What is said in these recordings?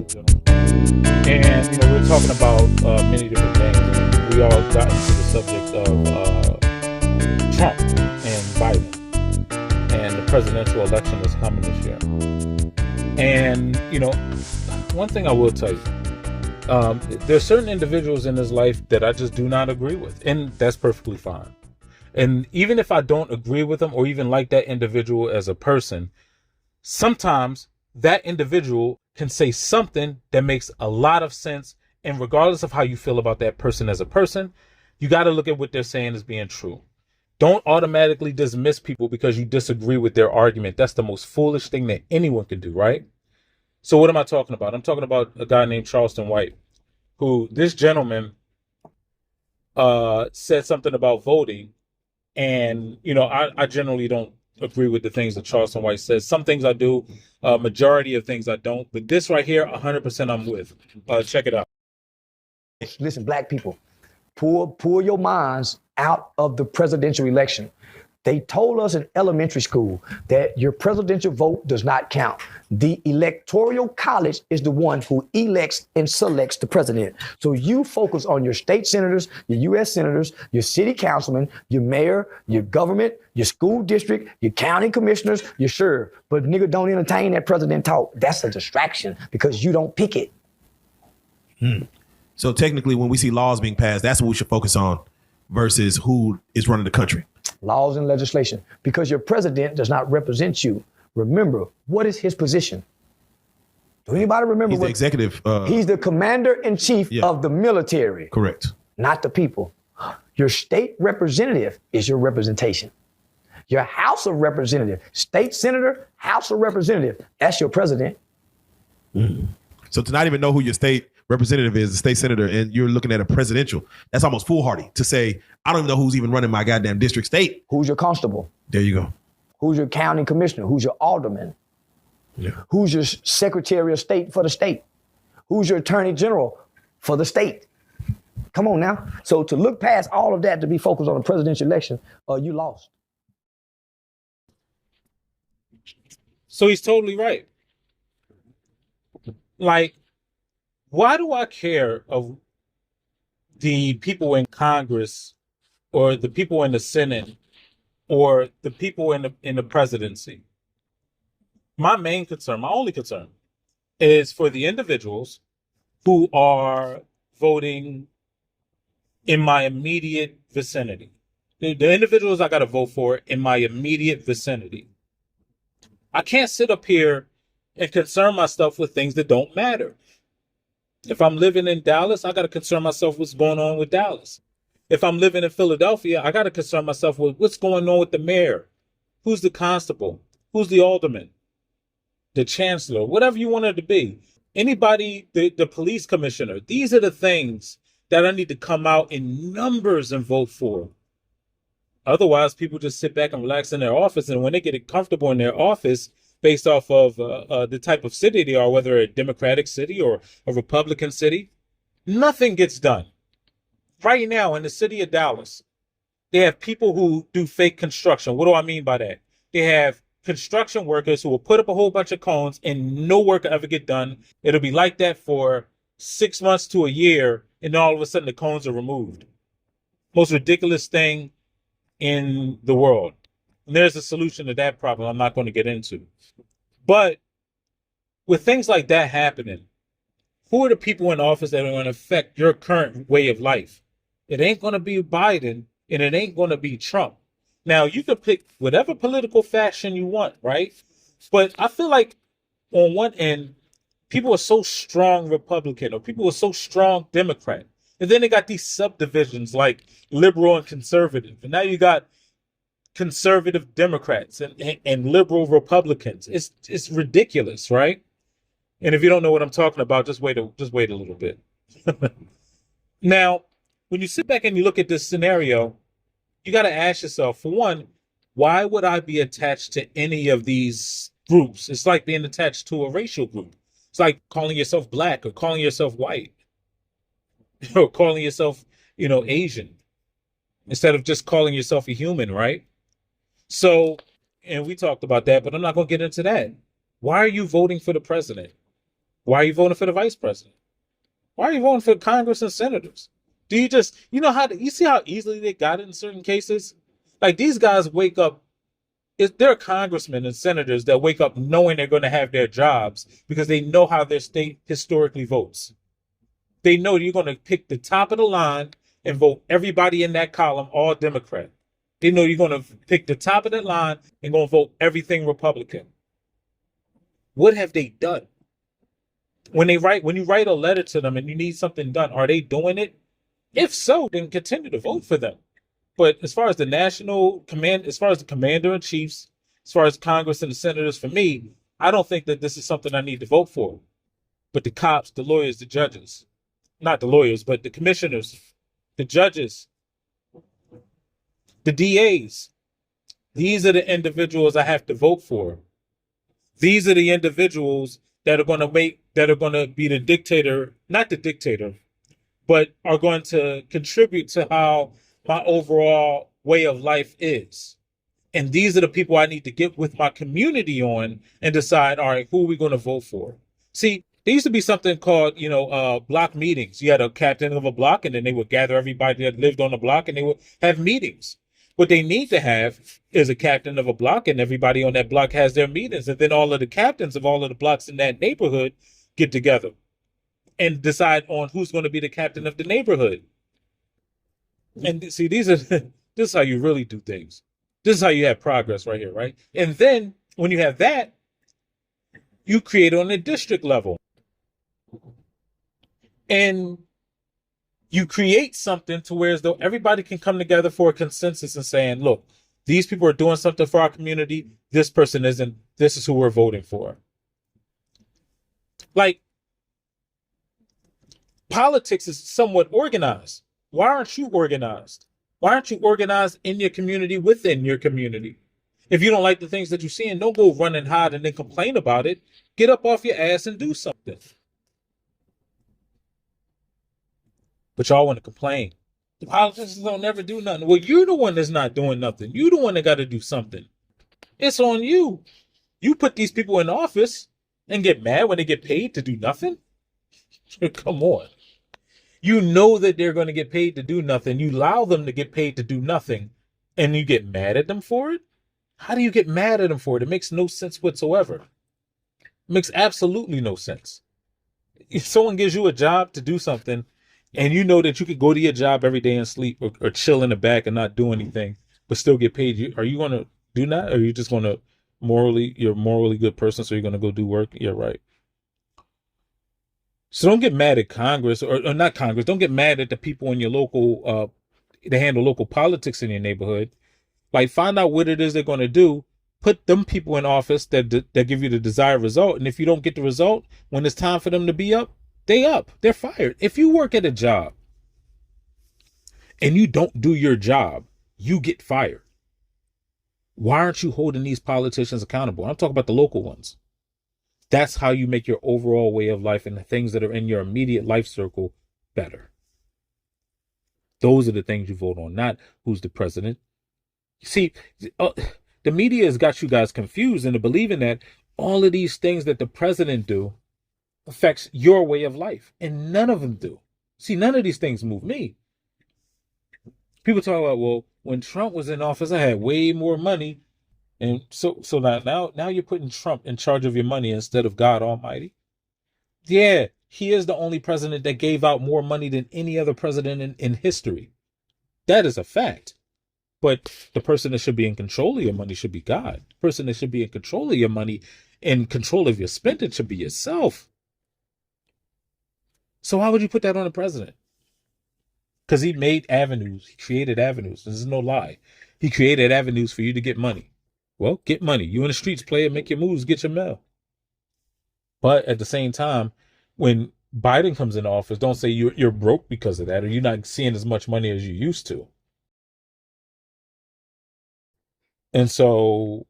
gentlemen. And we're talking about many different things. And we all got into the subject of Trump and Biden and the presidential election that's coming this year. And one thing I will tell you, there's certain individuals in his life that I just do not agree with, and that's perfectly fine. And even if I don't agree with them or even like that individual as a person, sometimes that individual can say something that makes a lot of sense. And regardless of how you feel about that person as a person, you got to look at what they're saying as being true. Don't automatically dismiss people because you disagree with their argument. That's the most foolish thing that anyone can do, right? So what am I talking about? I'm talking about a guy named Charleston White, who this gentleman said something about voting. And, I generally don't agree with the things that Charleston White says. Some things I do, majority of things I don't. But this right here, 100% I'm with. Check it out. Listen, black people, pull your minds out of the presidential election. They told us in elementary school that your presidential vote does not count. The electoral college is the one who elects and selects the president. So you focus on your state senators, your U.S. senators, your city councilmen, your mayor, your government, your school district, your county commissioners, your sheriff. But nigga, don't entertain that president talk. That's a distraction because you don't pick it. So technically, when we see laws being passed, that's what we should focus on versus who is running the country. Laws and legislation, because your president does not represent you. Remember, what is his position? Do anybody remember? He's the executive. He's the commander-in-chief of the military. Correct. Not the people. Your state representative is your representation. Your House of Representative, state senator, House of Representative, that's your president. So to not even know who your state representative is, the state senator, and you're looking at a presidential, that's almost foolhardy to say, I don't even know who's even running my goddamn district state. Who's your constable? There you go. Who's your county commissioner? Who's your alderman? Yeah. Who's your secretary of state for the state? Who's your attorney general for the state? Come on now. So to look past all of that to be focused on the presidential election, you lost. So he's totally right. Like, why do I care of the people in Congress or the people in the Senate or the people in the presidency? My main concern, my only concern, is for the individuals who are voting in my immediate vicinity. The individuals I got to vote for in my immediate vicinity. I can't sit up here and concern myself with things that don't matter. If I'm living in Dallas, I got to concern myself with what's going on with Dallas. If I'm living in Philadelphia, I got to concern myself with what's going on with the mayor. Who's the constable? Who's the alderman? The chancellor? Whatever you want it to be. Anybody, the police commissioner. These are the things that I need to come out in numbers and vote for. Otherwise, people just sit back and relax in their office. And when they get comfortable in their office, based off of the type of city they are, whether a Democratic city or a Republican city, nothing gets done. Right now in the city of Dallas, they have people who do fake construction. What do I mean by that? They have construction workers who will put up a whole bunch of cones and no work will ever get done. It'll be like that for 6 months to a year, and then all of a sudden the cones are removed. Most ridiculous thing in the world. And there's a solution to that problem I'm not going to get into. But with things like that happening, who are the people in office that are going to affect your current way of life? It ain't going to be Biden and it ain't going to be Trump. Now, you can pick whatever political faction you want, right? But I feel like on one end, people are so strong Republican or people are so strong Democrat. And then they got these subdivisions like liberal and conservative. And now you got conservative Democrats and liberal Republicans. It's ridiculous, right? And if you don't know what I'm talking about, just wait a little bit. Now, when you sit back and you look at this scenario, you got to ask yourself, for one, why would I be attached to any of these groups? It's like being attached to a racial group. It's like calling yourself black or calling yourself white or calling yourself, Asian instead of just calling yourself a human, right? So, and we talked about that, but I'm not going to get into that. Why are you voting for the president? Why are you voting for the vice president? Why are you voting for Congress and senators? Do you just, you see how easily they got it in certain cases? Like these guys wake up, there are congressmen and senators that wake up knowing they're going to have their jobs because they know how their state historically votes. They know you're going to pick the top of the line and vote everybody in that column all Democrat. They know you're going to pick the top of the line and going to vote everything Republican. What have they done? When you write a letter to them and you need something done, are they doing it? If so, then continue to vote for them. But as far as the national command, as far as the commander in chiefs, as far as Congress and the senators, for me, I don't think that this is something I need to vote for. But the cops, the lawyers, the judges, not the lawyers, but the commissioners, the judges, the DAs, these are the individuals I have to vote for. These are the individuals that are going to be the dictator, not the dictator, but are going to contribute to how my overall way of life is. And these are the people I need to get with my community on and decide, all right, who are we going to vote for? See, there used to be something called, block meetings. You had a captain of a block, and then they would gather everybody that lived on the block, and they would have meetings. What they need to have is a captain of a block, and everybody on that block has their meetings. And then all of the captains of all of the blocks in that neighborhood get together and decide on who's going to be the captain of the neighborhood. And see, this is how you really do things. This is how you have progress right here, right? And then when you have that, you create on the district level. And you create something to where as though everybody can come together for a consensus and saying, look, these people are doing something for our community. This person isn't. This is who we're voting for. Like, politics is somewhat organized. Why aren't you organized? Why aren't you organized in your community, within your community? If you don't like the things that you're seeing, don't go run and hide and then complain about it. Get up off your ass and do something. But y'all want to complain. The politicians don't never do nothing. Well, you're the one that's not doing nothing. You're the one that got to do something. It's on you. You put these people in office and get mad when they get paid to do nothing? Come on. You know that they're going to get paid to do nothing. You allow them to get paid to do nothing, and you get mad at them for it? How do you get mad at them for it? It makes no sense whatsoever. It makes absolutely no sense. If someone gives you a job to do something, and you know that you could go to your job every day and sleep or chill in the back and not do anything, but still get paid, are you going to do that? Or are you just going to you're a morally good person, so you're going to go do work? Yeah, right. So don't get mad at Congress or not Congress. Don't get mad at the people in your local, they handle local politics in your neighborhood. Like, find out what it is they're going to do. Put them people in office that give you the desired result. And if you don't get the result, when it's time for them to be up, they're fired. If you work at a job and you don't do your job, you get fired. Why aren't you holding these politicians accountable? I'm talking about the local ones. That's how you make your overall way of life and the things that are in your immediate life circle better. Those are the things you vote on, not who's the president. You see, the media has got you guys confused into believing that all of these things that the president do affects your way of life, and none of them do. See, none of these things move me. People talk about, well, when Trump was in office, I had way more money. And so now you're putting Trump in charge of your money instead of God Almighty. Yeah, he is the only president that gave out more money than any other president in history. That is a fact. But the person that should be in control of your money should be God. The person that should be in control of your money, in control of your spending, should be yourself. So why would you put that on the president? Because he made avenues. He created avenues. This is no lie. He created avenues for you to get money. Well, get money. You in the streets, player, make your moves, get your mail. But at the same time, when Biden comes in office, don't say you're broke because of that, or you're not seeing as much money as you used to. And so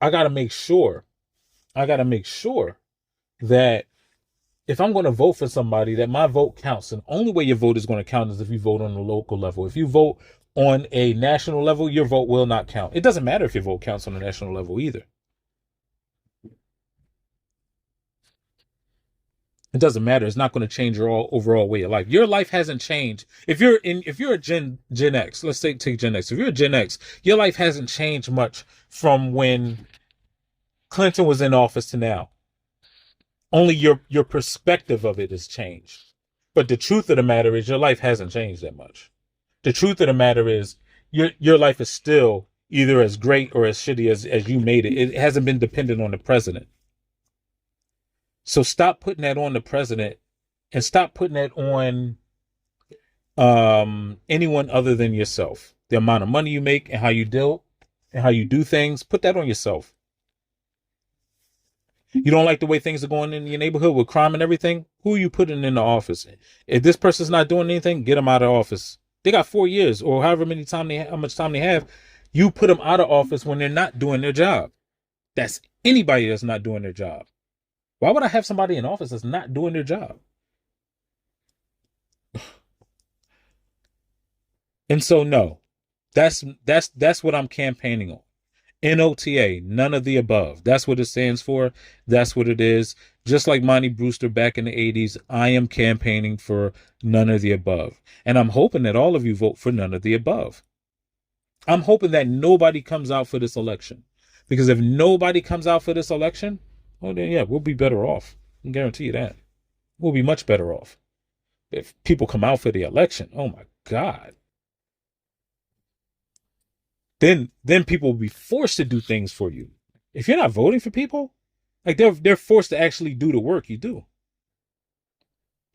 I got to make sure that if I'm going to vote for somebody, that my vote counts. And the only way your vote is going to count is if you vote on the local level. If you vote on a national level, your vote will not count. It doesn't matter if your vote counts on a national level either. It doesn't matter. It's not going to change your overall way of life. Your life hasn't changed. If you're a Gen X, let's take Gen X. If you're a Gen X, your life hasn't changed much from when Clinton was in office to now. Only your perspective of it has changed. But the truth of the matter is your life hasn't changed that much. The truth of the matter is your life is still either as great or as shitty as you made it. It hasn't been dependent on the president. So stop putting that on the president and stop putting that on anyone other than yourself. The amount of money you make and how you deal and how you do things, put that on yourself. You don't like the way things are going in your neighborhood with crime and everything? Who are you putting in the office? If this person's not doing anything, get them out of office. They got 4 years or however how much time they have. You put them out of office when they're not doing their job. That's anybody that's not doing their job. Why would I have somebody in office that's not doing their job? And so, no, that's what I'm campaigning on. NOTA, none of the above. That's what it stands for. That's what it is. Just like Monty Brewster back in the 80s, I am campaigning for none of the above. And I'm hoping that all of you vote for none of the above. I'm hoping that nobody comes out for this election. Because if nobody comes out for this election, well, then, yeah, we'll be better off. I can guarantee you that. We'll be much better off. If people come out for the election, oh my God. Then people will be forced to do things for you. If you're not voting for people, like they're forced to actually do the work you do.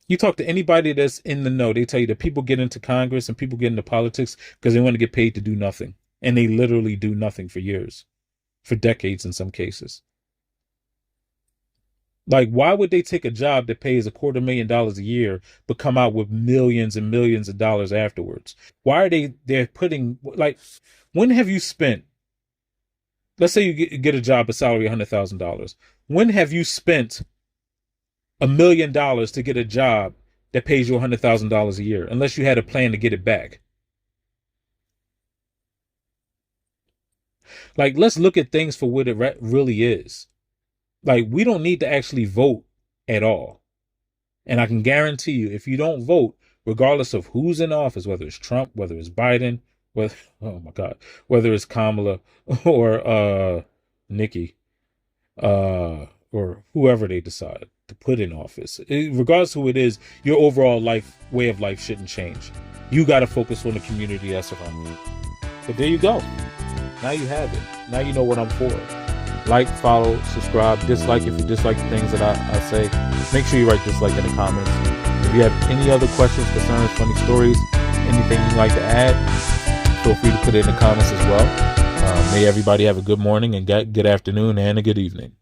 You talk to anybody that's in the know, they tell you that people get into Congress and people get into politics because they want to get paid to do nothing. And they literally do nothing for years, for decades in some cases. Like, why would they take a job that pays $250,000 a year, but come out with millions and millions of dollars afterwards? Why are they're putting, like, when have you spent, let's say you get a job, a salary of $100,000. When have you spent $1 million to get a job that pays you $100,000 a year, unless you had a plan to get it back? Like, let's look at things for what it really is. Like, we don't need to actually vote at all. And I can guarantee you, if you don't vote, regardless of who's in office, whether it's Trump, whether it's Biden, oh my God, whether it's Kamala or Nikki, or whoever they decide to put in office, regardless of who it is, your overall way of life shouldn't change. You got to focus on the community that's around you. But there you go. Now you have it. Now you know what I'm for. Like, follow, subscribe, dislike if you dislike the things that I say. Make sure you write dislike in the comments. If you have any other questions, concerns, funny stories, anything you'd like to add, feel free to put it in the comments as well. May everybody have a good morning and good afternoon and a good evening.